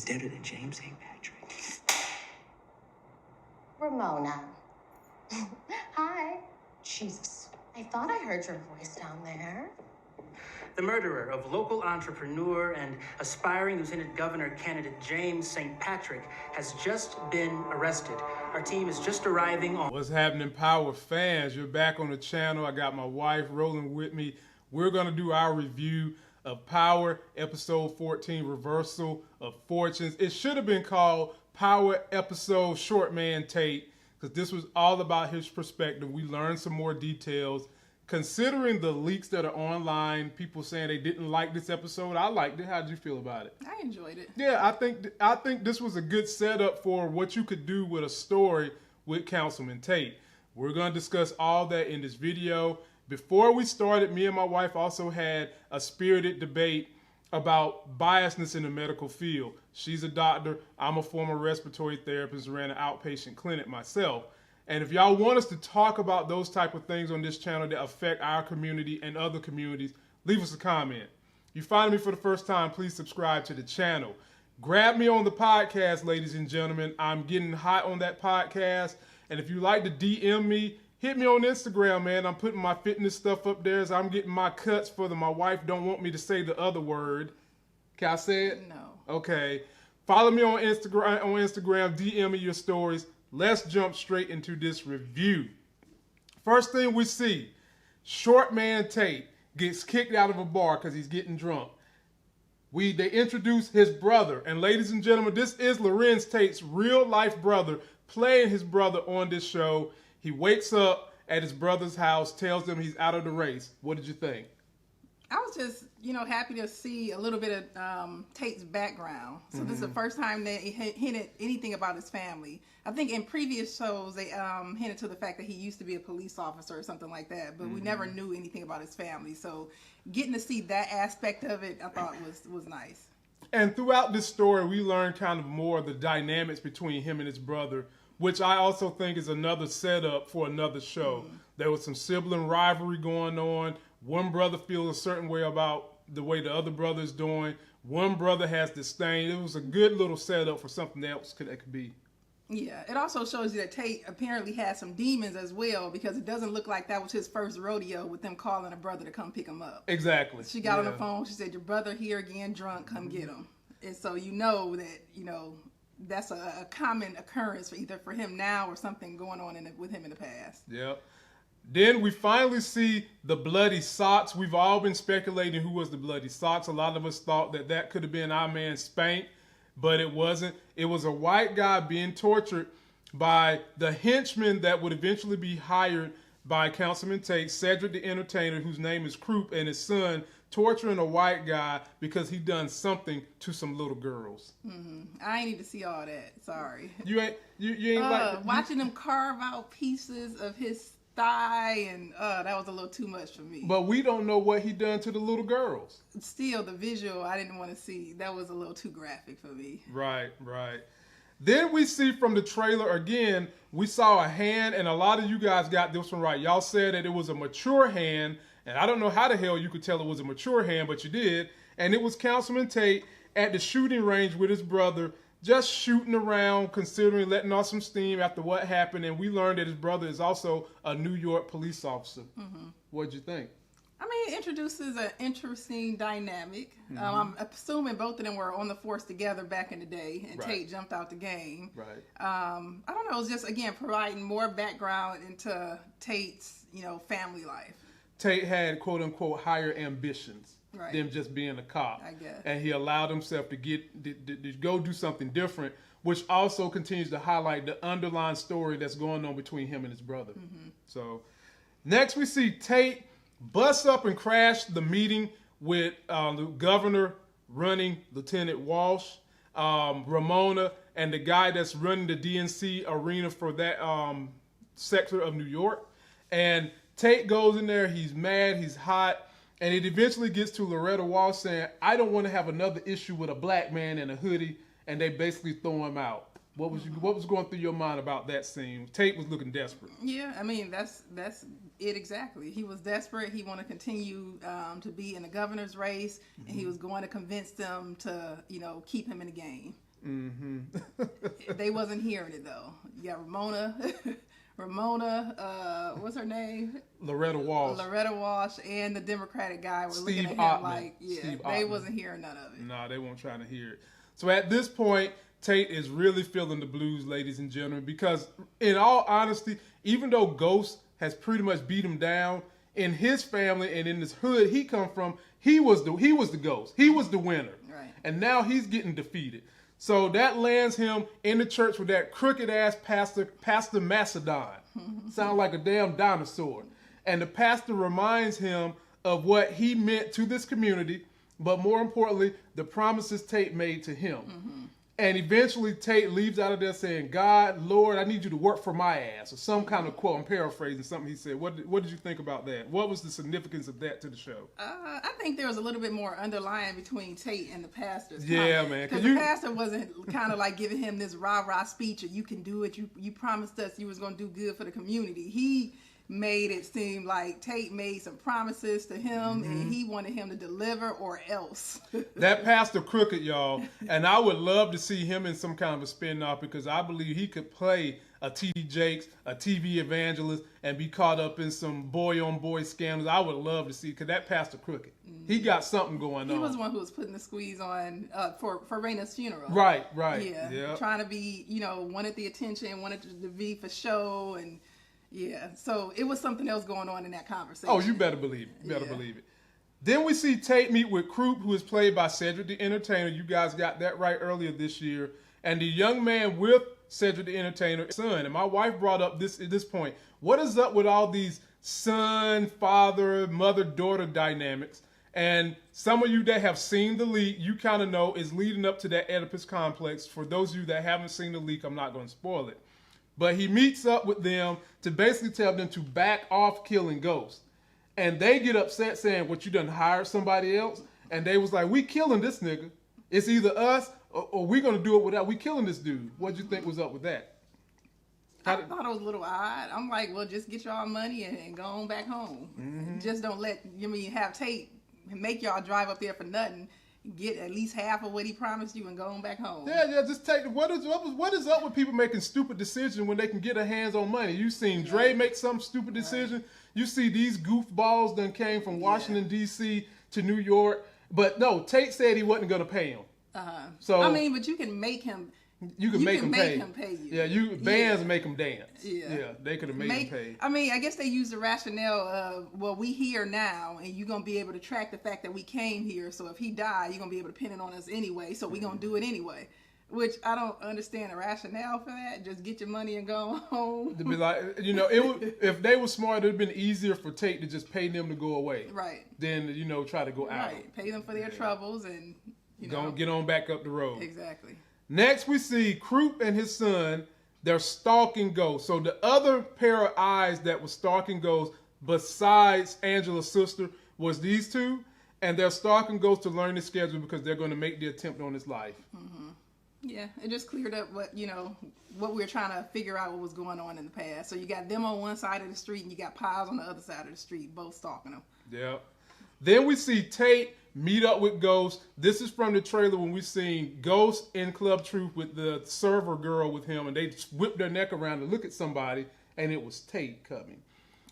deader than James St. Patrick. Ramona. Hi. Jesus. I thought I heard your voice down there. The murderer of local entrepreneur and aspiring Lieutenant Governor candidate James St. Patrick has just been arrested. Our team is just arriving on... What's happening, Power fans? You're back on the channel. I got my wife rolling with me. We're going to do our review of Power Episode 14, Reversal of Fortunes. It should have been called Power Episode Short Man Tate, because this was all about his perspective. We learned some more details. Considering the leaks that are online, people saying they didn't like this episode, I liked it. How did you feel about it? I enjoyed it. Yeah, I think this was a good setup for what you could do with a story with Councilman Tate. We're going to discuss all that in this video. Before we started, me and my wife also had a spirited debate about biasness in the medical field. She's a doctor. I'm a former respiratory therapist, ran an outpatient clinic myself. And if y'all want us to talk about those type of things on this channel that affect our community and other communities, leave us a comment. If you find me for the first time, please subscribe to the channel. Grab me on the podcast, ladies and gentlemen. I'm getting hot on that podcast. And if you like to DM me, hit me on Instagram, man. I'm putting my fitness stuff up there as I'm getting my cuts for my wife don't want me to say the other word. Can I say it? No. Okay. Follow me on Instagram, DM me your stories. Let's jump straight into this review. First thing we see, Short Man Tate gets kicked out of a bar because he's getting drunk. They introduce his brother. And ladies and gentlemen, this is Lorenz Tate's real life brother playing his brother on this show. He wakes up at his brother's house, tells them he's out of the race. What did you think? I was just, happy to see a little bit of Tate's background. So this is the first time that he hinted anything about his family. I think in previous shows they hinted to the fact that he used to be a police officer or something like that, but we never knew anything about his family. So getting to see that aspect of it, I thought was nice. And throughout this story, we learned kind of more of the dynamics between him and his brother, which I also think is another setup for another show. There was some sibling rivalry going on. One brother feels a certain way about the way the other brother is doing. One brother has disdain. It was a good little setup for something else that could be. Yeah, it also shows you that Tate apparently has some demons as well, because it doesn't look like that was his first rodeo with them calling a brother to come pick him up. Exactly. She got on the phone. She said, "Your brother here again, drunk. Come get him." And so you know that that's a common occurrence for either for him now or something going on with him in the past. Yep. Then we finally see the bloody socks. We've all been speculating who was the bloody socks. A lot of us thought that could have been our man Spank, but it wasn't. It was a white guy being tortured by the henchman that would eventually be hired by Councilman Tate, Cedric the Entertainer, whose name is Croup, and his son, torturing a white guy because he done something to some little girls. I ain't need to see all that. Sorry. You ain't like watching them carve out pieces of his thigh, and that was a little too much for me. But we don't know what he done to the little girls. Still, the visual I didn't want to see. That was a little too graphic for me. Right. Then we see from the trailer again, we saw a hand, and a lot of you guys got this one right. Y'all said that it was a mature hand, and I don't know how the hell you could tell it was a mature hand, but you did. And it was Councilman Tate at the shooting range with his brother, just shooting around, considering letting off some steam after what happened. And we learned that his brother is also a New York police officer. What'd you think? I mean, it introduces an interesting dynamic. I'm assuming both of them were on the force together back in the day, and Tate jumped out the game. Right. I don't know. It was just, again, providing more background into Tate's, family life. Tate had, quote unquote, higher ambitions than just being a cop. I guess. And he allowed himself to go do something different, which also continues to highlight the underlying story that's going on between him and his brother. So next we see Tate bust up and crash the meeting with the governor running Lieutenant Walsh, Ramona, and the guy that's running the DNC arena for that sector of New York. And Tate goes in there, he's mad, he's hot, and it eventually gets to Loretta Walsh saying, "I don't want to have another issue with a black man in a hoodie," and they basically throw him out. What was going through your mind about that scene? Tate was looking desperate. Yeah, I mean, that's it exactly. He was desperate. He wanted to continue to be in the governor's race, and he was going to convince them to, keep him in the game. Mm-hmm. They wasn't hearing it though. You got Ramona, what's her name? Loretta Walsh, and the Democratic guy were Steve looking at him Ottman. like, yeah, Steve they Ottman. wasn't hearing none of it. No, they weren't trying to hear it. So at this point, Tate is really feeling the blues, ladies and gentlemen, because in all honesty, even though Ghost has pretty much beat him down, in his family and in this hood he come from, he was the Ghost. He was the winner. Right. And now he's getting defeated. So that lands him in the church with that crooked ass Pastor Macedon. Sound like a damn dinosaur. And the pastor reminds him of what he meant to this community, but more importantly, the promises Tate made to him. Mm-hmm. And eventually Tate leaves out of there saying, God, Lord, I need you to work for my ass, or some kind of quote. I'm paraphrasing something he said. What did you think about that? What was the significance of that to the show? I think there was a little bit more underlying between Tate and the pastor's Yeah, comment. man. Because the pastor wasn't kind of like giving him this rah-rah speech of you can do it. You promised us you was going to do good for the community. He made it seem like Tate made some promises to him, and he wanted him to deliver or else. That pastor crooked, y'all, and I would love to see him in some kind of a spin-off, because I believe he could play a T.D. Jakes, a TV evangelist, and be caught up in some boy-on-boy scandals. I would love to see, because that pastor crooked. He got something going on. He was the one who was putting the squeeze on for Raina's funeral. Right. Yeah, yep. Trying to be, wanted the attention, wanted to be for show, and yeah, so it was something else going on in that conversation. Oh, you better believe it. Believe it. Then we see Tate meet with Croup, who is played by Cedric the Entertainer. You guys got that right earlier this year. And the young man with Cedric the Entertainer, son. And my wife brought up this at this point. What is up with all these son, father, mother, daughter dynamics? And some of you that have seen the leak, you kind of know is leading up to that Oedipus complex. For those of you that haven't seen the leak, I'm not going to spoil it. But he meets up with them to basically tell them to back off killing Ghost. And they get upset saying, what, you done hired somebody else? And they was like, we killing this nigga. It's either us or we going to do it without, we killing this dude. What'd you think was up with that? I thought it was a little odd. I'm like, well, just get y'all money and go on back home. Mm-hmm. Just don't have Tate make y'all drive up there for nothing. Get at least half of what he promised you and go on back home. Yeah, just take what is up with people making stupid decisions when they can get their hands on money? You seen Dre make some stupid decision. Right. You see these goofballs done came from Washington D.C. to New York, but no, Tate said he wasn't going to pay him. So but you can make him. You can make him pay you. Yeah, bands make him dance. Yeah, they could have made him pay. I guess they use the rationale of, well, we here now, and you're going to be able to track the fact that we came here, so if he died, you're going to be able to pin it on us anyway, so we're going to do it anyway. Which I don't understand the rationale for that. Just get your money and go home. To be like, if they were smart, it would have been easier for Tate to just pay them to go away. Right. Than, try to go out. Right. Pay them for their troubles and, get on back up the road. Exactly. Next, we see Croup and his son. They're stalking Ghost. So the other pair of eyes that was stalking Ghost, besides Angela's sister, was these two. And they're stalking Ghost to learn his schedule because they're going to make the attempt on his life. Mm-hmm. Yeah, it just cleared up what we were trying to figure out what was going on in the past. So you got them on one side of the street and you got Piles on the other side of the street, both stalking them. Yeah. Then we see Tate meet up with Ghost. This is from the trailer when we seen Ghost in Club Truth with the server girl with him, and they whip their neck around to look at somebody, and it was Tate coming.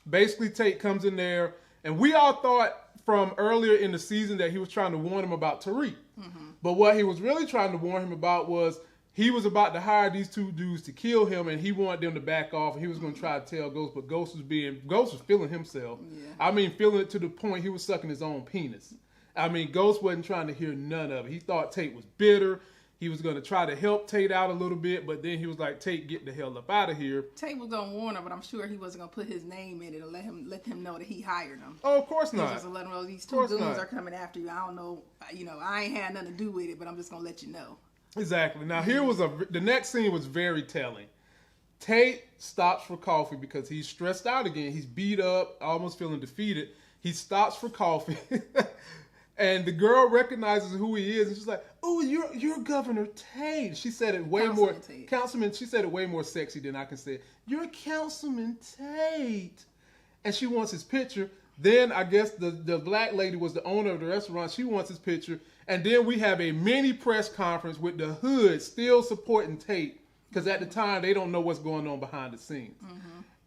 Basically, Tate comes in there, and we all thought from earlier in the season that he was trying to warn him about Tariq. Mm-hmm. But what he was really trying to warn him about was he was about to hire these two dudes to kill him, and he wanted them to back off, and he was going to try to tell Ghost, but Ghost was feeling himself. Yeah. Feeling it to the point he was sucking his own penis. Ghost wasn't trying to hear none of it. He thought Tate was bitter. He was going to try to help Tate out a little bit, but then he was like, Tate, get the hell up out of here. Tate was going to warn him, but I'm sure he wasn't going to put his name in it and let him know that he hired him. Oh, of course not. He was just let him know these two goons are coming after you. I don't know, I ain't had nothing to do with it, but I'm just going to let you know. Exactly. Now, the next scene was very telling. Tate stops for coffee because he's stressed out again. He's beat up, almost feeling defeated. He stops for coffee. And the girl recognizes who he is, and she's like, "Oh, you're Governor Tate." She said it way more, Councilman. She said it way more sexy than I can say it. You're Councilman Tate, and she wants his picture. Then I guess the black lady was the owner of the restaurant. She wants his picture, And then we have a mini press conference with the hood still supporting Tate, because at the time they don't know what's going on behind the scenes.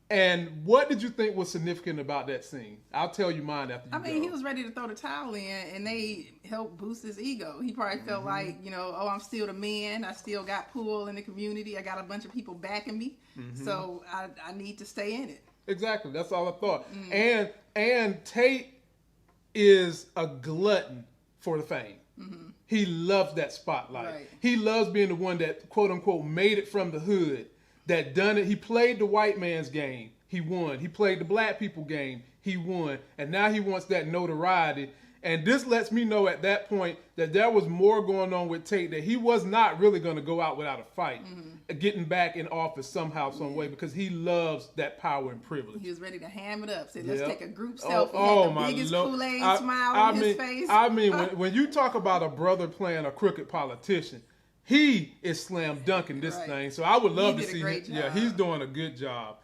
And what did you think was significant about that scene? I'll tell you mine after you go. He was ready to throw the towel in, and they helped boost his ego. He probably felt like, oh, I'm still the man. I still got pull in the community. I got a bunch of people backing me. So I need to stay in it. Exactly. That's all I thought. And Tate is a glutton for the fame. He loves that spotlight. Right. He loves being the one that, quote unquote, made it from the hood. That done it. He played the white man's game. He won. He played the black people game. He won. And now he wants that notoriety. And this lets me know at that point that there was more going on with Tate, that he was not really going to go out without a fight, getting back in office somehow, some way, because he loves that power and privilege. He was ready to ham it up. Said, let's take a group selfie. Oh, had the my biggest Lord. Kool-Aid smile on his face. I mean, when you talk about a brother playing a crooked politician, he is slam dunking this thing. So I would love to see him. Yeah, he's doing a good job.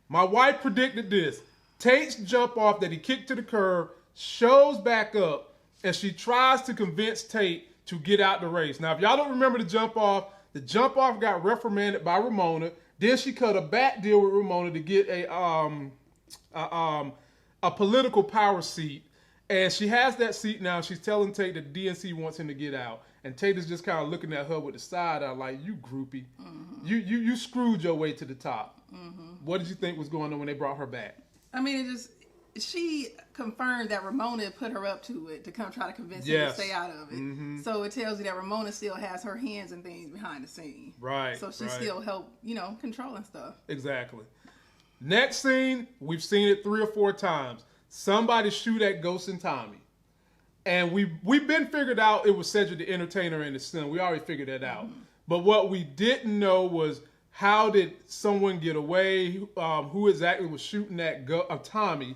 My wife predicted this. Tate's jump off that he kicked to the curb shows back up, and she tries to convince Tate to get out the race. Now, if y'all don't remember the jump off got reprimanded by Ramona. Then she cut a back deal with Ramona to get a political power seat. And she has that seat now. She's telling Tate that the DNC wants him to get out. And Tate is just kind of looking at her with the side eye like, you groupie. You screwed your way to the top. What did you think was going on when they brought her back? I mean, she confirmed that Ramona put her up to it to come try to convince him to stay out of it. So it tells you that Ramona still has her hands and things behind the scene. Right. So she still helped, controlling stuff. Exactly. Next scene, we've seen it 3 or 4 times. Somebody shoot at Ghost and Tommy. And we've been figured out it was Cedric the Entertainer and his son. We already figured that out. But what we didn't know was, how did someone get away? Who exactly was shooting at Tommy?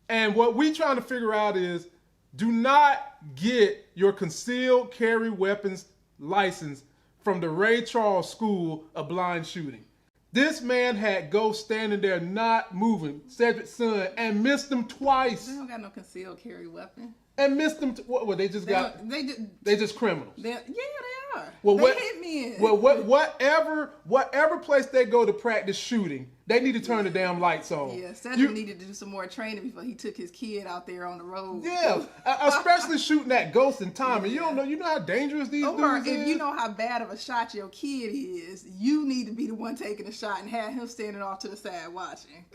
And what we trying to figure out is, do not get your concealed carry weapons license from the Ray Charles School of Blind Shooting. This man had Ghost standing there not moving, Cedric's son, and missed him twice. They don't got no concealed carry weapon. And missed them. They just criminals. They are. Well, they hit me. Well, whatever place they go to practice shooting, they need to turn the damn lights on. Yeah, Cedric needed to do some more training before he took his kid out there on the road. Yeah, especially shooting at Ghost and Tommy. You know how dangerous these dudes is. If you know how bad of a shot your kid is, you need to be the one taking the shot and have him standing off to the side watching.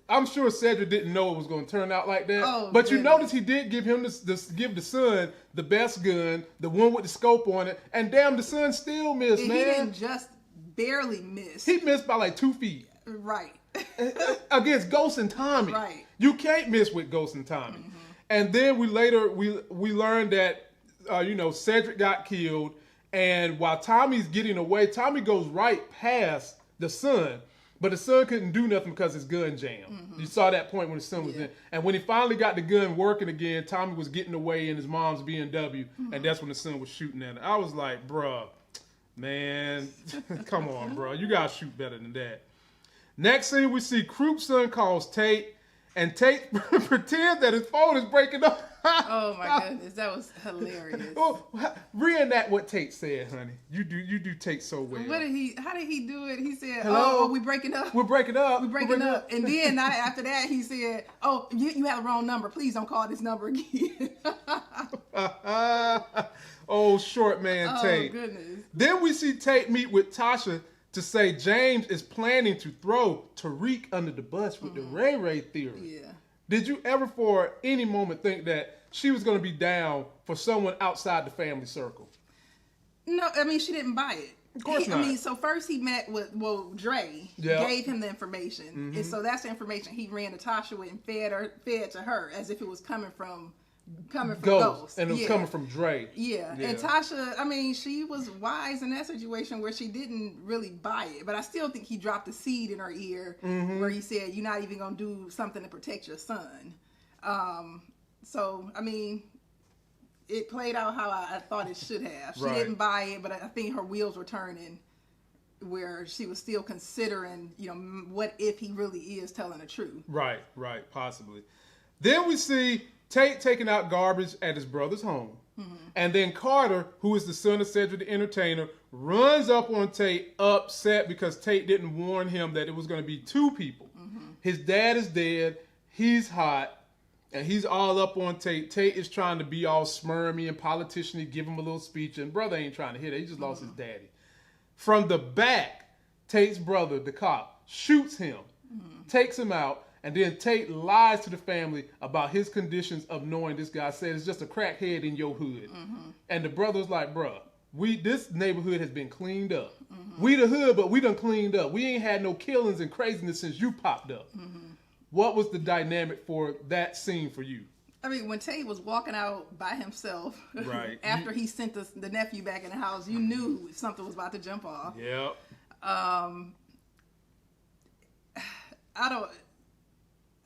I'm sure Cedric didn't know it was going to turn out like that. But goodness. You notice he did give him give the son the best gun, the one with the scope on it, and damn, the son still missed, man. He didn't just barely miss. He missed by like 2 feet. Right. Against Ghost and Tommy. Right. You can't miss with Ghost and Tommy. And then we learned that Cedric got killed, and while Tommy's getting away, Tommy goes right past the son. But the son couldn't do nothing because his gun jammed. You saw that point when his son was in. And when he finally got the gun working again, Tommy was getting away in his mom's BMW, and that's when the son was shooting at it. I was like, bruh, man, come on, bro. You got to shoot better than that. Next scene, we see Croup's son calls Tate, and Tate pretends that his phone is breaking up. Oh my goodness, that was hilarious. Well, reenact what Tate said, honey. You do Tate so well. How did he do it? He said, "Hello? Oh, we breaking up. We're breaking up. We're breaking up." And then after that, he said, "Oh, you have the wrong number. Please don't call this number again." Oh, short man Tate. Oh goodness. Then we see Tate meet with Tasha to say James is planning to throw Tariq under the bus with the Ray Ray theory. Yeah. Did you ever for any moment think that she was going to be down for someone outside the family circle? No, I mean, she didn't buy it. Of course not. I mean, so first he met with, Dre gave him the information. And so that's the information he ran to Tasha with and fed to her as if it was coming from Ghost. And it was coming from Dre. Yeah. And Tasha, I mean, she was wise in that situation where she didn't really buy it. But I still think he dropped a seed in her ear where he said, you're not even going to do something to protect your son. So, I mean, it played out how I thought it should have. She didn't buy it, but I think her wheels were turning where she was still considering, what if he really is telling the truth. Right, possibly. Then we see Tate taking out garbage at his brother's home. And then Carter, who is the son of Cedric the Entertainer, runs up on Tate upset because Tate didn't warn him that it was going to be 2 people. His dad is dead. He's hot. And he's all up on Tate. Tate is trying to be all smirmy and politician-y, give him a little speech. And brother ain't trying to hit it. He just lost his daddy. From the back, Tate's brother, the cop, shoots him, takes him out. And then Tate lies to the family about his conditions of knowing this guy said it's just a crackhead in your hood. And the brother's like, bruh, this neighborhood has been cleaned up. We the hood, but we done cleaned up. We ain't had no killings and craziness since you popped up. What was the dynamic for that scene for you? I mean, when Tate was walking out by himself, right, after he sent the nephew back in the house, you knew something was about to jump off. Yep. I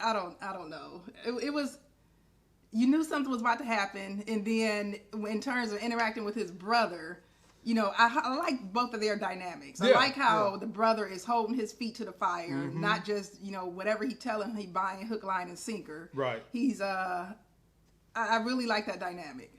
don't know. It was, you knew something was about to happen, and then in terms of interacting with his brother, you know, I like both of their dynamics. I like how the brother is holding his feet to the fire, not just, you know, whatever he tell him, he buying hook, line, and sinker. Right. He's I really like that dynamic.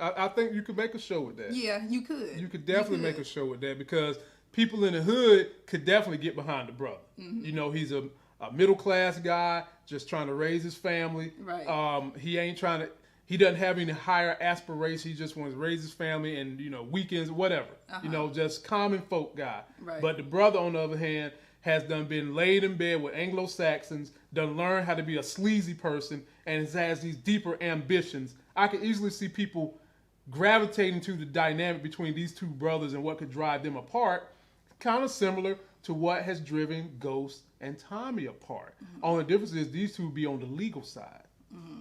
I think you could make a show with that. Yeah, you could. You could definitely make a show with that because people in the hood could definitely get behind the brother. You know, he's a middle class guy just trying to raise his family. Right. He doesn't have any higher aspirations. He just wants to raise his family and, you know, weekends, whatever. You know, just common folk guy. Right. But the brother, on the other hand, has been laid in bed with Anglo-Saxons, done learned how to be a sleazy person, and has these deeper ambitions. I could easily see people gravitating to the dynamic between these 2 brothers and what could drive them apart, kind of similar to what has driven Ghost and Tommy apart. Only difference is these 2 be on the legal side.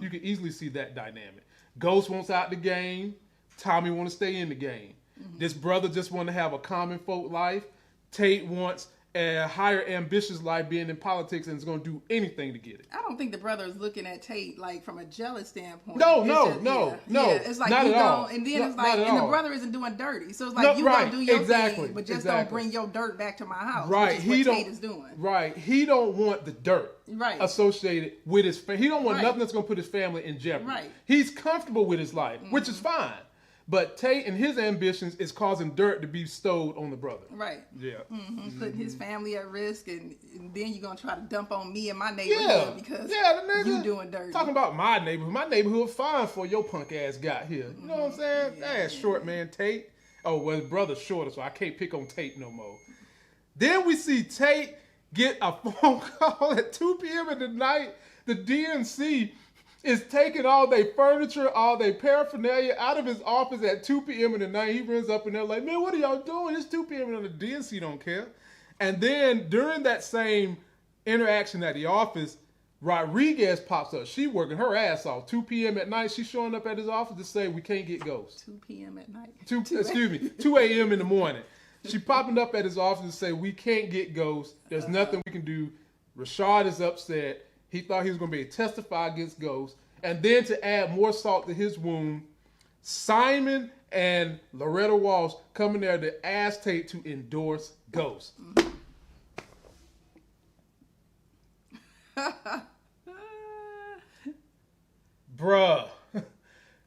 You can easily see that dynamic. Ghost wants out the game. Tommy want to stay in the game. This brother just want to have a common folk life. Tate wants a higher ambitious life, being in politics, and is going to do anything to get it. I don't think the brother is looking at Tate like from a jealous standpoint. No. It's like not you at don't, all. and then No, it's like, not at and the all. brother isn't doing dirty. So it's like, you right, gonna do your exactly, thing, but just exactly. don't bring your dirt back to my house. Right, Which is what Tate is doing. Right, he don't want the dirt associated with his family. He don't want nothing that's going to put his family in jeopardy. Right. He's comfortable with his life, which is fine. But Tate and his ambitions is causing dirt to be stowed on the brother. Right. Yeah. Putting his family at risk, and then you're going to try to dump on me and my neighborhood because the nigga you doing dirty. Talking about my neighborhood. My neighborhood fine for your punk ass got here. You know what I'm saying? That's short man Tate. Oh, well, his brother's shorter, so I can't pick on Tate no more. Then we see Tate get a phone call at 2 p.m. in the night. The DNC is taking all their furniture, all their paraphernalia out of his office at 2 p.m. in the night. He runs up in there like, man, what are y'all doing? It's 2 p.m. and the DNC don't care. And then during that same interaction at the office, Rodriguez pops up. She working her ass off. 2 p.m. at night, she's showing up at his office to say, we can't get Ghost. 2 p.m. at night. 2 a.m. in the morning. She popping up at his office to say, we can't get Ghost. There's nothing we can do. Rashad is upset. He thought he was going to be able to testify against Ghost. And then to add more salt to his wound, Simon and Loretta Walsh come in there to ask Tate to endorse Ghost. Bruh.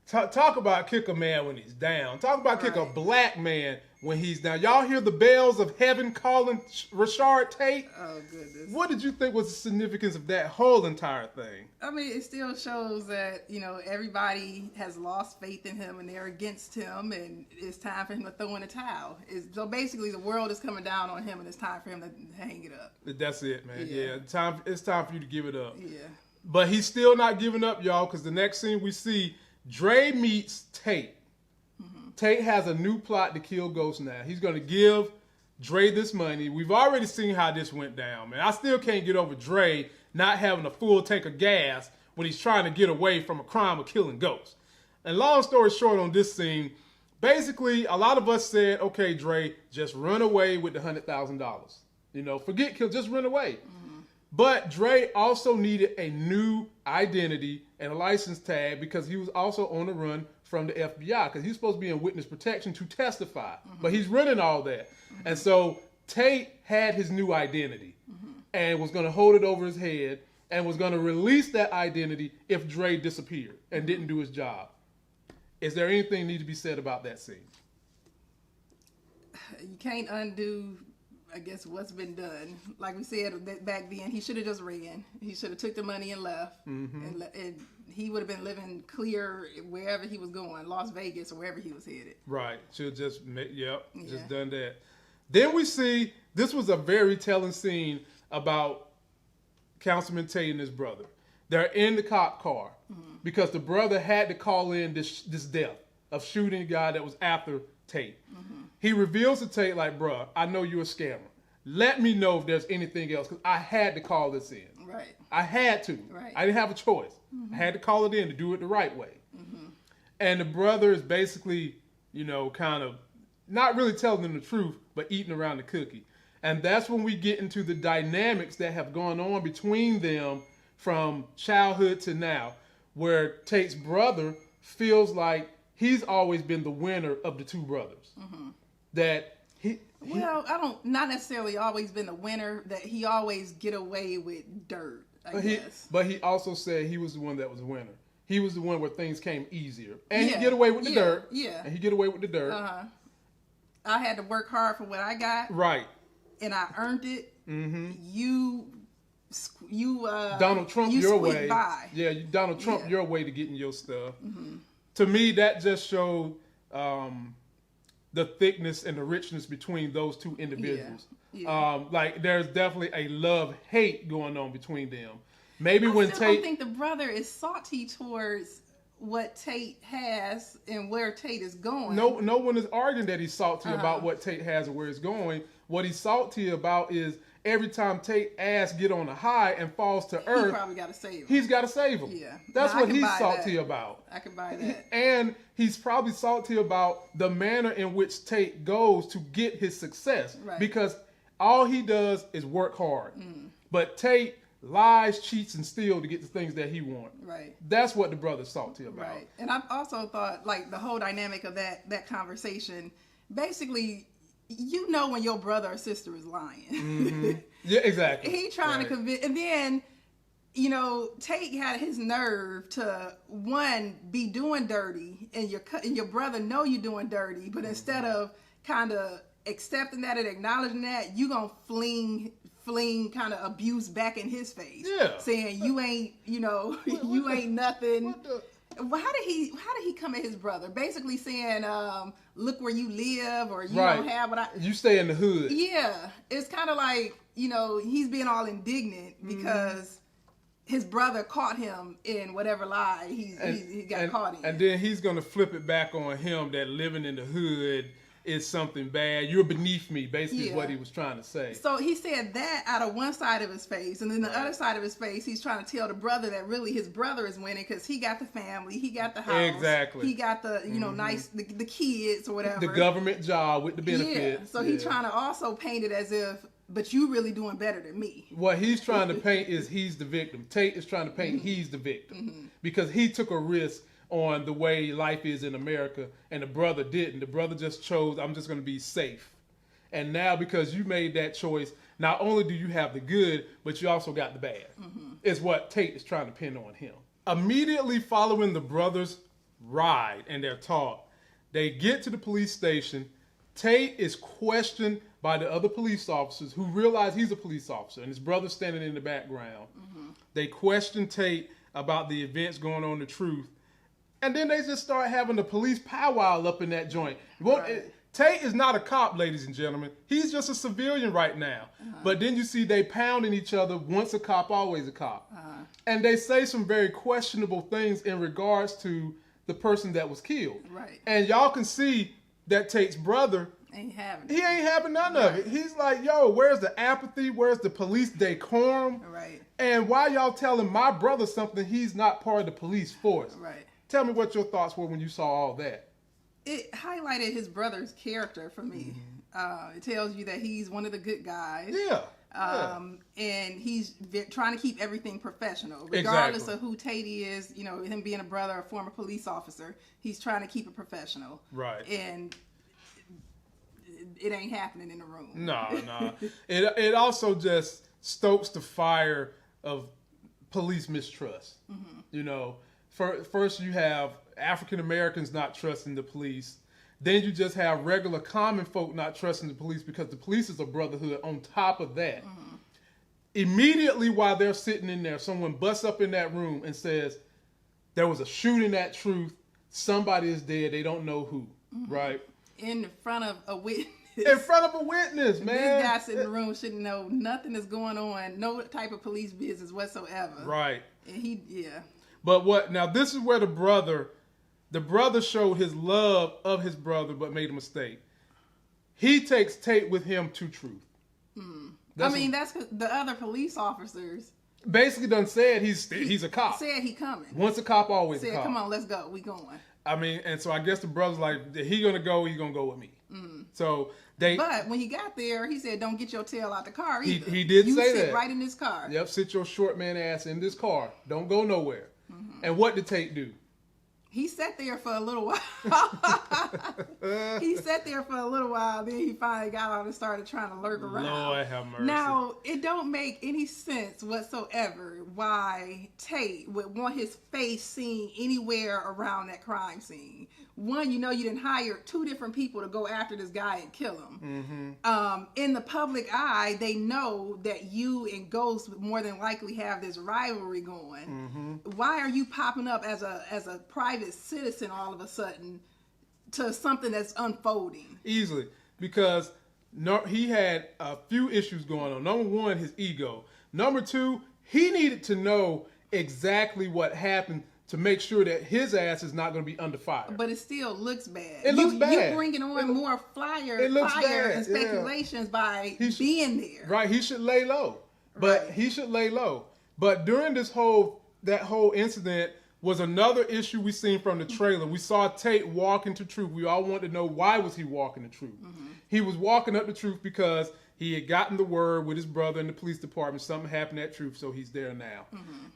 Talk about kick a man when he's down. Talk about kick a black man when he's down. Y'all hear the bells of heaven calling Rashard Tate? Oh, goodness. What did you think was the significance of that whole entire thing? I mean, it still shows that, you know, everybody has lost faith in him and they're against him, and it's time for him to throw in a towel. So basically, the world is coming down on him, and it's time for him to hang it up. That's it, man. Yeah. It's time for you to give it up. Yeah. But he's still not giving up, y'all, because the next scene we see, Dre meets Tate. Tate has a new plot to kill Ghost now. He's going to give Dre this money. We've already seen how this went down, man. I still can't get over Dre not having a full tank of gas when he's trying to get away from a crime of killing Ghost. And long story short on this scene, basically a lot of us said, okay, Dre, just run away with the $100,000. You know, forget kill, just run away. But Dre also needed a new identity and a license tag because he was also on the run from the FBI because he's supposed to be in witness protection to testify. But he's running all that. And so Tate had his new identity and was going to hold it over his head and was going to release that identity if Dre disappeared and didn't do his job. Is there anything need to be said about that scene? You can't undo, I guess, what's been done. Like we said back then, he should have just ran. He should have took the money and left, and he would have been living clear wherever he was going, Las Vegas or wherever he was headed. Right. Should just just done that. Then we see this was a very telling scene about Councilman Tate and his brother. They're in the cop car because the brother had to call in this death of shooting a guy that was after Tate. He reveals to Tate, like, bruh, I know you're a scammer. Let me know if there's anything else, because I had to call this in. Right. I had to. Right. I didn't have a choice. I had to call it in to do it the right way. And the brother is basically, kind of not really telling them the truth, but eating around the cookie. And that's when we get into the dynamics that have gone on between them from childhood to now, where Tate's brother feels like he's always been the winner of the two brothers. That not necessarily always been the winner, that he always get away with dirt, I guess. But he also said he was the one that was the winner. He was the one where things came easier. And he get away with the dirt. Yeah. And he get away with the dirt. I had to work hard for what I got. Right. And I earned it. You Donald Trump your way. By. Yeah, Donald Trump your way to getting your stuff. To me, that just showed the thickness and the richness between those two individuals. Like, there's definitely a love-hate going on between them. Maybe when Tate... I don't think the brother is salty towards what Tate has and where Tate is going. No one is arguing that he's salty about what Tate has and where it's going. What he's salty about is every time Tate ass get on a high and falls to earth, he probably got to save him. He's got to save him. Yeah, that's what he's salty about. I can buy that. And he's probably salty about the manner in which Tate goes to get his success, because all he does is work hard. But Tate lies, cheats, and steals to get the things that he wants. Right. That's what the brother's salty about. Right. And I've also thought, like, the whole dynamic of that conversation, basically, when your brother or sister is lying. Yeah, exactly. He trying to convince, and then, Tate had his nerve to, one, be doing dirty, and your brother know you doing dirty, but instead of kind of accepting that and acknowledging that, you gonna fling kind of abuse back in his face. Yeah. Saying you ain't, you ain't nothing. How did he come at his brother? Basically saying, look where you live, or you don't have what you stay in the hood. Yeah. It's kind of like, he's being all indignant because his brother caught him in whatever lie he got caught in. And then he's going to flip it back on him that living in the hood is something bad. You're beneath me, basically is what he was trying to say. So he said that out of one side of his face, and then the other side of his face, he's trying to tell the brother that really his brother is winning because he got the family, he got the house, exactly. He got the nice the kids or whatever, the government job with the benefits. Yeah. So he's trying to also paint it as if, but you really doing better than me. What he's trying to paint is he's the victim. Tate is trying to paint he's the victim because he took a risk on the way life is in America, and the brother didn't. The brother just chose, I'm just going to be safe. And now, because you made that choice, not only do you have the good, but you also got the bad. Is what Tate is trying to pin on him. Immediately following the brothers' ride and their talk, they get to the police station. Tate is questioned by the other police officers who realize he's a police officer, and his brother's standing in the background. They question Tate about the events going on, the truth. And then they just start having the police powwow up in that joint. Tate is not a cop, ladies and gentlemen. He's just a civilian right now. But then you see they pounding each other. Once a cop, always a cop. And they say some very questionable things in regards to the person that was killed. Right. And y'all can see that Tate's brother, he ain't having none of it. He's like, yo, where's the apathy? Where's the police decorum? Right. And why y'all telling my brother something he's not part of the police force? Right. Tell me what your thoughts were when you saw all that. It highlighted his brother's character for me. It tells you that he's one of the good guys. Yeah. And he's trying to keep everything professional. Regardless of who Tate is, him being a brother, a former police officer, he's trying to keep it professional. Right. And it ain't happening in the room. No. It also just stokes the fire of police mistrust. first you have African Americans not trusting the police. Then you just have regular common folk not trusting the police because the police is a brotherhood on top of that. Immediately while they're sitting in there, someone busts up in that room and says, there was a shooting at Truth. Somebody is dead. They don't know who, right? In front of a witness. In front of a witness, man. This guy sitting in the room shouldn't know nothing is going on, no type of police business whatsoever. Right. And But now this is where the brother showed his love of his brother, but made a mistake. He takes Tate with him to Truth. That's because the other police officers basically done said he's a cop. Said he coming. Once a cop, always a cop. Come on, let's go. We going. And so I guess the brother's like, he gonna go with me. So But when he got there, he said, "Don't get your tail out the car." Either. He did say that. You sit right in this car. Yep, sit your short man ass in this car. Don't go nowhere. And what did Tate do? He sat there for a little while. Then he finally got out and started trying to lurk around. Lord have mercy. Now, it don't make any sense whatsoever why Tate would want his face seen anywhere around that crime scene. One, you didn't hire 2 different people to go after this guy and kill him. In the public eye, they know that you and Ghost would more than likely have this rivalry going. Why are you popping up as a private citizen all of a sudden to something that's unfolding? Easily, because he had a few issues going on. Number 1, his ego. Number 2, he needed to know exactly what happened to make sure that his ass is not going to be under fire. But it still looks bad. It looks bad. You're bringing on more fire and speculations by being there. Right, he should lay low. But he should lay low. But during that whole incident was another issue we seen from the trailer. We saw Tate walking to Truth. We all wanted to know, why was he walking to Truth? He was walking up to Truth because he had gotten the word with his brother in the police department. Something happened at Truth, so he's there now.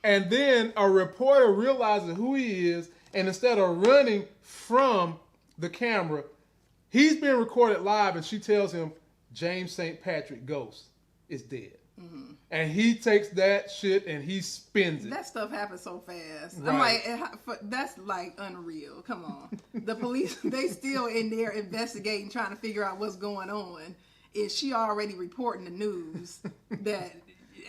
And then a reporter realizes who he is, and instead of running from the camera, he's being recorded live, and she tells him James St. Patrick Ghost is dead. And he takes that shit and he spins it. That stuff happens so fast. Right. I'm like, that's like unreal. Come on. The police, they still in there investigating, trying to figure out what's going on. And she already reporting the news that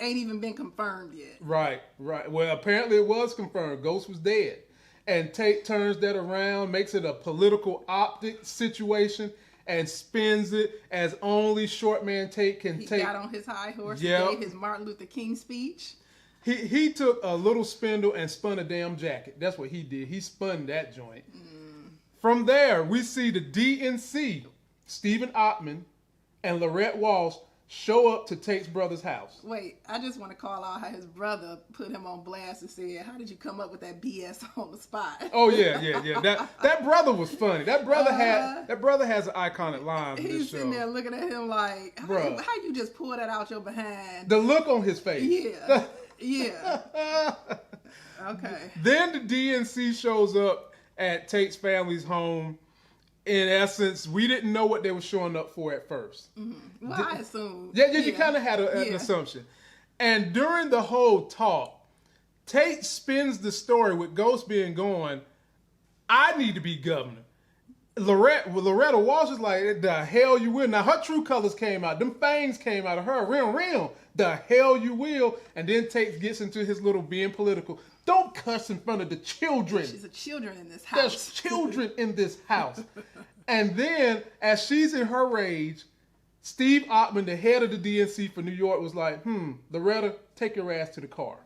ain't even been confirmed yet. Right. Well, apparently it was confirmed. Ghost was dead. And Tate turns that around, makes it a political optic situation, and spins it as only short man Tate can take. He got on his high horse and gave his Martin Luther King speech. He took a little spindle and spun a damn jacket. That's what he did. He spun that joint. From there, we see the DNC, Stephen Ottman, and Lorette Walsh show up to Tate's brother's house. Wait, I just want to call out how his brother put him on blast and said, "How did you come up with that BS on the spot?" Oh yeah. That brother was funny. That brother has an iconic line for this show. He's sitting there looking at him like, how you just pull that out your behind? The look on his face. Yeah. Okay. Then the DNC shows up at Tate's family's home. In essence, we didn't know what they were showing up for at first. Well, I assumed. Yeah, you kind of had an assumption. And during the whole talk, Tate spins the story with Ghost being gone, I need to be governor. Loretta Walsh is like, the hell you will. Now, her true colors came out. Them fangs came out of her. Real. The hell you will. And then Tate gets into his little being political. Don't cuss in front of the children. There's children in this house. There's children in this house. And then, as she's in her rage, Steve Ottman, the head of the DNC for New York, was like, Loretta, take your ass to the car.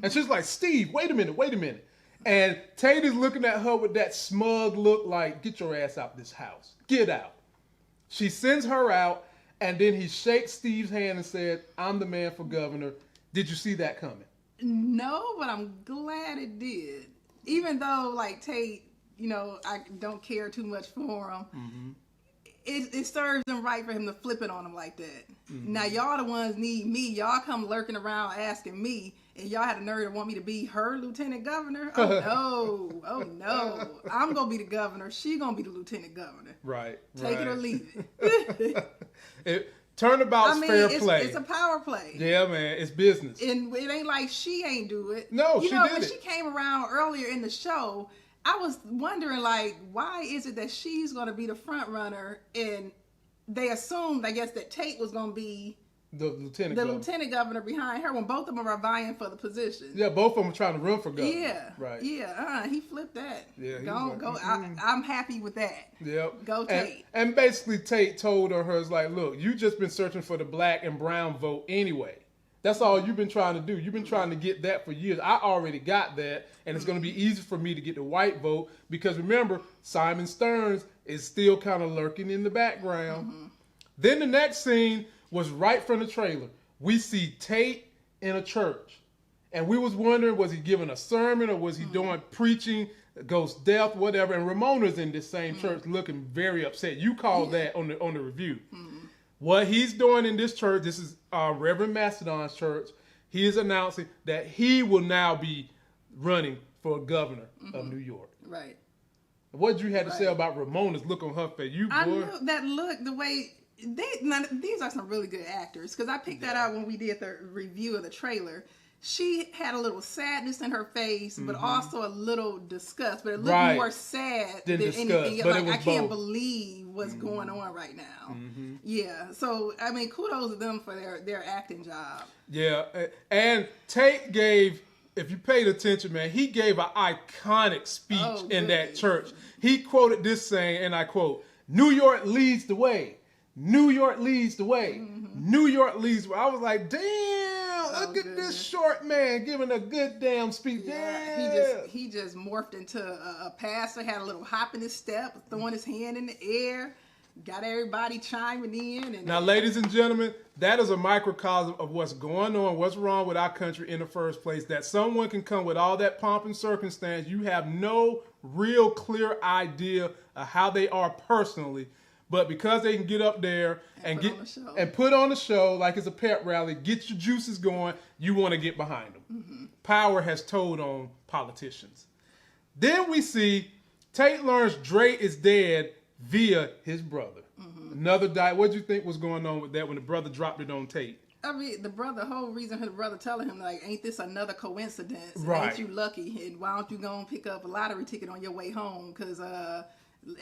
And she's like, Steve, wait a minute. And Tate is looking at her with that smug look like, get your ass out this house. Get out. She sends her out, and then he shakes Steve's hand and said, I'm the man for governor. Did you see that coming? No, but I'm glad it did. Even though, like, Tate, I don't care too much for him. It serves him right for him to flip it on him like that. Now, y'all the ones need me. Y'all come lurking around asking me, and y'all had the nerve to want me to be her lieutenant governor? Oh, no. I'm going to be the governor. She going to be the lieutenant governor. Right. Take it or leave it. Turnabout's fair play. It's a power play. Yeah, man, it's business. And it ain't like she ain't do it. No, she did when it. she came around earlier in the show, I was wondering, like, why is it that she's going to be the front runner? And they assumed, I guess, that Tate was going to be the lieutenant governor behind her when both of them are vying for the position. Yeah, both of them are trying to run for governor. Yeah, right. Yeah, he flipped that. Yeah, go. I'm happy with that. Yep. Go Tate. And basically, Tate told her, "It's like, look, you just been searching for the black and brown vote anyway. That's all you've been trying to do. You've been trying to get that for years. I already got that, and it's going to be easy for me to get the white vote because remember, Simon Stearns is still kind of lurking in the background." Then the next scene was right from the trailer. We see Tate in a church. And we was wondering, was he giving a sermon or was he doing preaching, ghost death, whatever. And Ramona's in this same church looking very upset. You called that on the review. What he's doing in this church, this is Reverend Mastodon's church, he is announcing that he will now be running for governor of New York. Right. What did you have to say about Ramona's look on her face? I knew that look, the way... these are some really good actors because I picked that out when we did the review of the trailer. She had a little sadness in her face, but also a little disgust. But it looked more sad than anything. Like, I can't believe what's going on right now. Yeah. So, I mean, kudos to them for their acting job. Yeah. And Tate gave, if you paid attention, man, he gave an iconic speech in that church. He quoted this saying, and I quote, "New York leads the way. New York leads the way. New York leads the way." I was like, damn, look at this short man giving a good damn speech. Yeah, he just morphed into a pastor, had a little hop in his step, throwing his hand in the air, got everybody chiming in. And now, ladies and gentlemen, that is a microcosm of what's going on, what's wrong with our country in the first place, that someone can come with all that pomp and circumstance. You have no real clear idea of how they are personally. But because they can get up there and put on the show like it's a pep rally, get your juices going, you want to get behind them. Power has told on politicians. Then we see Tate learns Dre is dead via his brother. Another die. What did you think was going on with that when the brother dropped it on Tate? I mean, the whole reason for the brother telling him, like, ain't this another coincidence? Right. Ain't you lucky? And why don't you go and pick up a lottery ticket on your way home? Because,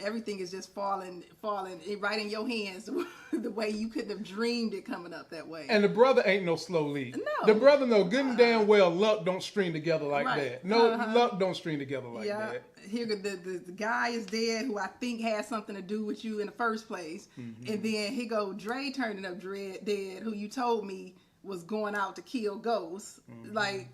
everything is just falling right in your hands the way you couldn't have dreamed it coming up that way. And the brother ain't no slow lead. No. The brother know good and damn well luck don't string together like that. No, luck don't string together like that. Here the guy is dead who I think had something to do with you in the first place. And then here go Dre turning up dead, who you told me was going out to kill ghosts. Like,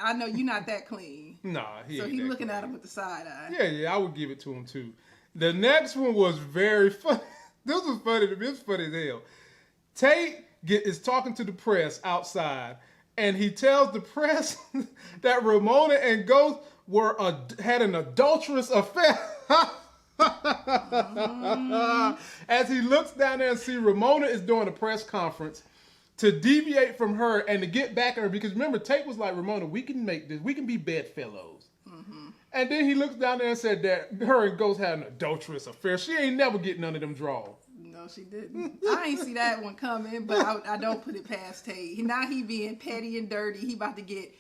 I know you're not that clean. Nah, so he's looking at him with the side eye. Yeah, I would give it to him too. The next one was very funny. This was funny to me. It's funny as hell. Tate is talking to the press outside, and he tells the press that Ramona and Ghost had an adulterous affair. As he looks down there and see Ramona is doing a press conference, to deviate from her and to get back at her, because remember, Tate was like, Ramona, we can make this, we can be bedfellows. And then he looks down there and said that her and Ghost had an adulterous affair. She ain't never get none of them draws. No, she didn't. I ain't see that one coming, but I don't put it past Tate. Now he being petty and dirty. He about to get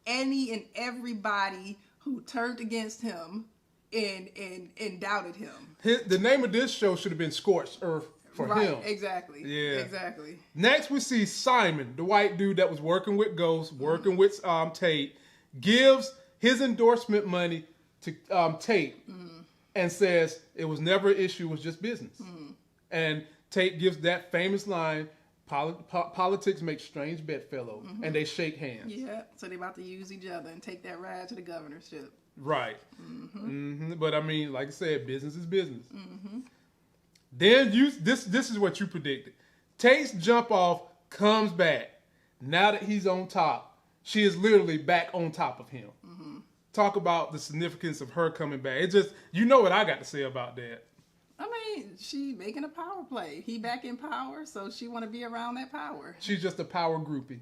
any and everybody who turned against him and doubted him. The name of this show should have been Scorched Earth. For him. Exactly. Yeah. Exactly. Next, we see Simon, the white dude that was working with Ghost, working with Tate, gives his endorsement money to Tate and says it was never an issue, it was just business. And Tate gives that famous line, politics make strange bedfellows, and they shake hands. Yeah, so they about to use each other and take that ride to the governorship. Right. But I mean, like I said, business is business. Then this is what you predicted. Tate's jump off comes back. Now that he's on top, she is literally back on top of him. Talk about the significance of her coming back. It just, you know what I got to say about that. I mean, she making a power play. He back in power, so she want to be around that power. She's just a power groupie.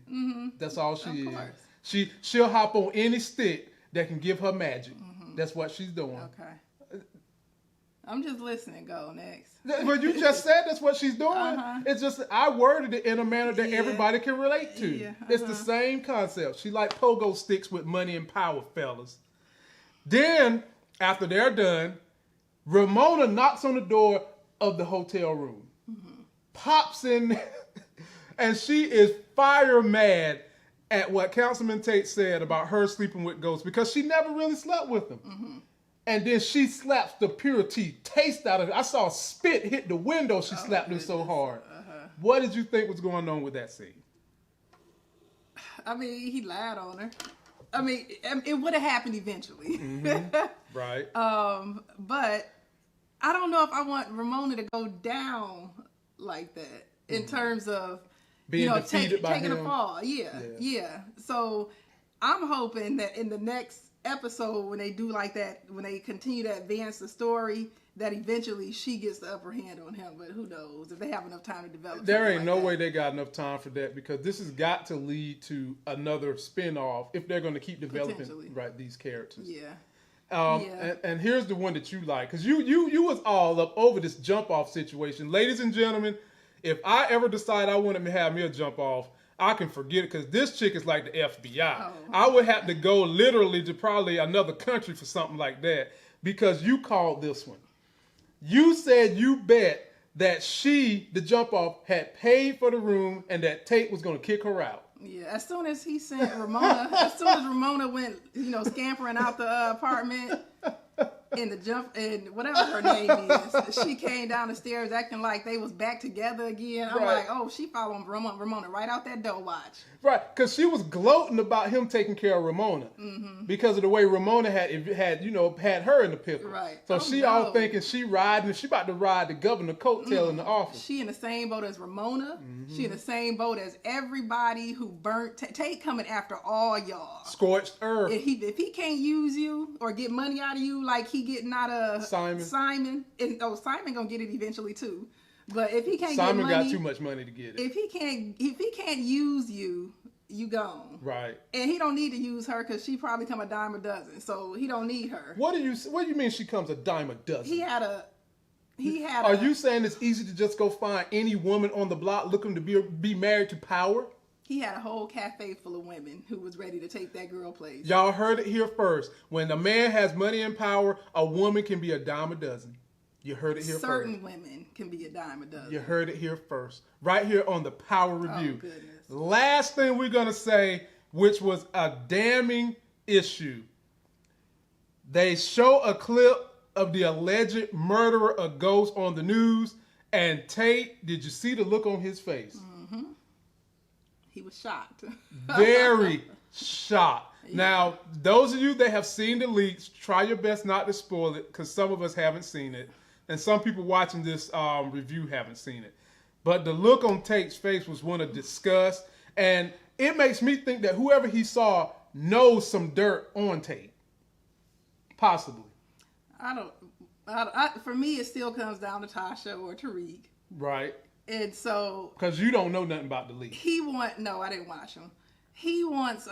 That's all she is. Course. She'll hop on any stick that can give her magic. That's what she's doing. Okay. I'm just listening. Go next. But you just said that's what she's doing. It's just I worded it in a manner that everybody can relate to. Yeah, It's the same concept. She like pogo sticks with money and power, fellas. Then, after they're done, Ramona knocks on the door of the hotel room, pops in, and she is fire mad at what Councilman Tate said about her sleeping with ghosts because she never really slept with them. And then she slaps the purity taste out of it. I saw spit hit the window. She slapped it so hard. What did you think was going on with that scene? I mean, he lied on her. I mean, it would have happened eventually. Right. But I don't know if I want Ramona to go down like that in terms of being defeated by taking him. a fall. Yeah. So I'm hoping that in the next episode, when they do like that, when they continue to advance the story, that eventually she gets the upper hand on him. But who knows if they have enough time to develop. There ain't like no that. way they got enough time for that because this has got to lead to another spin-off if they're going to keep developing these characters. Yeah. And here's the one that you like because you was all up over this jump off situation, ladies and gentlemen. If I ever decide I wanted to have me a jump off, I can forget it because this chick is like the FBI. I would have to go literally to probably another country for something like that because you called this one. You said you bet that she, the jump off, had paid for the room and that Tate was going to kick her out. Yeah, as soon as he sent Ramona, as soon as Ramona went, scampering out the apartment in the jump, and whatever her name is, she came down the stairs acting like they was back together again. I'm like, oh, she following Ramona right out that door. Watch. Right, because she was gloating about him taking care of Ramona because of the way Ramona had her in the pickle. Right. So she all thinking she about to ride the governor coattail in the office. She in the same boat as Ramona. She in the same boat as everybody who burnt Tate coming after all y'all. Scorched earth. If he can't use you or get money out of you like he getting out of Simon, and Simon gonna get it eventually too. But if he can't Simon get money, got too much money to get it. If he can't use you, you gone. Right. And he don't need to use her because she probably come a dime a dozen. So he don't need her. What do you mean she comes a dime a dozen? He had. Are you saying it's easy to just go find any woman on the block looking to be married to power? He had a whole cafe full of women who was ready to take that girl place. Y'all heard it here first. When a man has money and power, a woman can be a dime a dozen. You heard it here first. Certain women can be a dime a dozen. You heard it here first. Right here on the Power Review. Oh, goodness. Last thing we're going to say, which was a damning issue. They show a clip of the alleged murderer of Ghost on the news. And Tate, did you see the look on his face? He was shocked. Very shocked. Yeah. Now, those of you that have seen the leaks, try your best not to spoil it because some of us haven't seen it. And some people watching this review haven't seen it. But the look on Tate's face was one of disgust. And it makes me think that whoever he saw knows some dirt on Tate. Possibly. For me, it still comes down to Tasha or Tariq. Right. And so... Because you don't know nothing about the leak. No, I didn't watch him. He wants...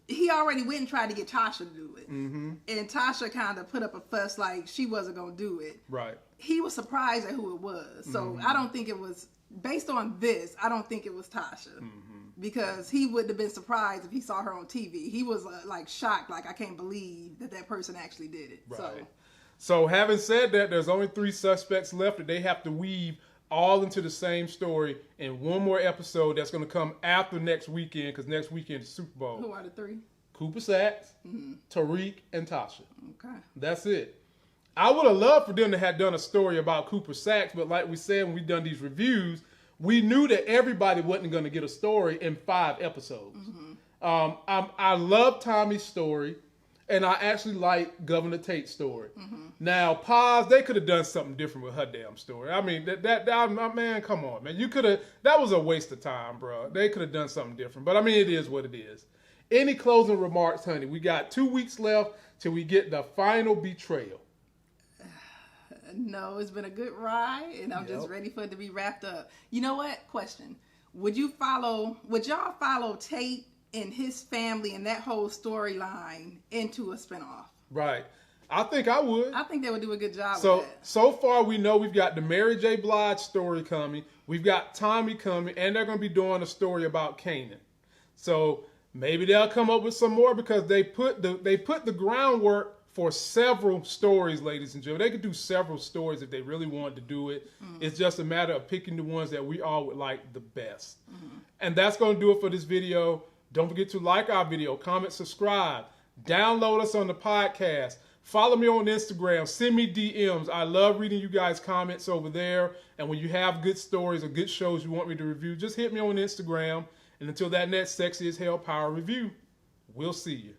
he already went and tried to get Tasha to do it. And Tasha kind of put up a fuss like she wasn't going to do it. Right. He was surprised at who it was. So I don't think it was... Based on this, I don't think it was Tasha. Because he wouldn't have been surprised if he saw her on TV. He was shocked, like, I can't believe that person actually did it. Right. So having said that, there's only 3 suspects left that they have to weave all into the same story in one more episode that's going to come after next weekend because next weekend is Super Bowl. Who are the 3? Cooper Sacks, Tariq, and Tasha. Okay. That's it. I would have loved for them to have done a story about Cooper Sacks, but like we said when we done these reviews, we knew that everybody wasn't going to get a story in 5 episodes. I love Tommy's story, and I actually like Governor Tate's story. Now, Paz, they could have done something different with her damn story. I mean, that man, come on, man. You could have, that was a waste of time, bro. They could have done something different. But I mean, it is what it is. Any closing remarks, honey? We got 2 weeks left till we get the final betrayal. No, it's been a good ride, and I'm just ready for it to be wrapped up. You know what? Question. Would y'all follow Tate and his family and that whole storyline into a spinoff? Right. I think I would. I think they would do a good job So with that. so far we know we've got the Mary J. Blige story coming. We've got Tommy coming, and they're going to be doing a story about Kanan. So maybe they'll come up with some more because they put the groundwork for several stories, ladies and gentlemen. They could do several stories if they really wanted to do it. It's just a matter of picking the ones that we all would like the best. And that's going to do it for this video. Don't forget to like our video, comment, subscribe, download us on the podcast. Follow me on Instagram. Send me DMs. I love reading you guys' comments over there. And when you have good stories or good shows you want me to review, just hit me on Instagram. And until that next Sexy as Hell Power review, we'll see you.